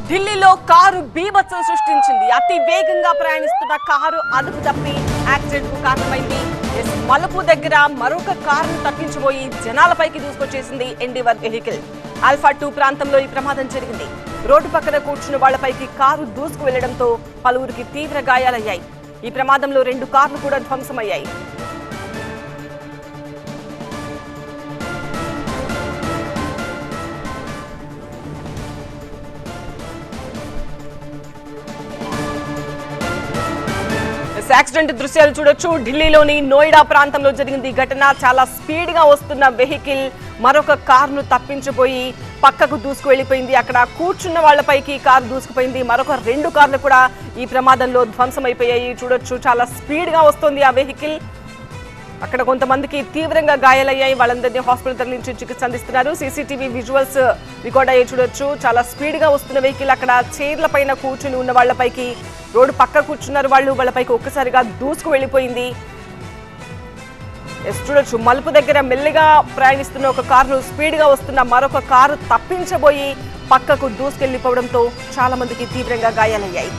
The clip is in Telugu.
ఢిల్లీలో కారు బీభత్సం సృష్టించింది. అతి వేగంగా ప్రయాణిస్తున్న కారు అదుపు తప్పి యాక్సిడెంట్ కు కారణమైంది. మలుపు దగ్గర మరొక కారును తప్పించబోయి జనాలపైకి దూసుకొచ్చేసింది ఎండీవర్ వెహికల్. ఆల్ఫా 2 ప్రాంతంలో ఈ ప్రమాదం జరిగింది. రోడ్డు పక్కన కూర్చున్న వాళ్లపైకి కారు దూసుకు వెళ్లడంతో పలువురికి తీవ్ర గాయాలయ్యాయి. ఈ ప్రమాదంలో 2 కార్లు కూడా ధ్వంసమయ్యాయి. యాక్సిడెంట్ దృశ్యాలు చూడొచ్చు. ఢిల్లీలోని నోయిడా ప్రాంతంలో జరిగింది ఘటన. చాలా స్పీడ్ గా వస్తున్న వెహికల్ మరొక కారును తప్పించిపోయి పక్కకు దూసుకు వెళ్లిపోయింది. అక్కడ కూర్చున్న వాళ్లపైకి కారు దూసుకుపోయింది. మరొక 2 కార్లు కూడా ఈ ప్రమాదంలో ధ్వంసమైపోయాయి. చూడొచ్చు, చాలా స్పీడ్ గా వస్తుంది ఆ వెహికల్. అక్కడ కొంతమందికి తీవ్రంగా గాయాలయ్యాయి. వాళ్ళందరినీ హాస్పిటల్ తరలించి చికిత్స అందిస్తున్నారు. సీసీటీవీ విజువల్స్ రికార్డ్ అయ్యి చూడొచ్చు. చాలా స్పీడ్ గా వస్తున్న వెహికల్ అక్కడ చైర్ల పైన కూర్చుని ఉన్న వాళ్లపైకి, రోడ్డు పక్క కూర్చున్నారు వాళ్ళపైకి ఒక్కసారిగా దూసుకు వెళ్లిపోయింది. చూడొచ్చు, మలుపు దగ్గర మెల్లిగా ప్రయాణిస్తున్న ఒక కారును స్పీడ్ గా వస్తున్న మరొక కారు తప్పించబోయి పక్కకు దూసుకెళ్లిపోవడంతో చాలా మందికి తీవ్రంగా గాయాలయ్యాయి.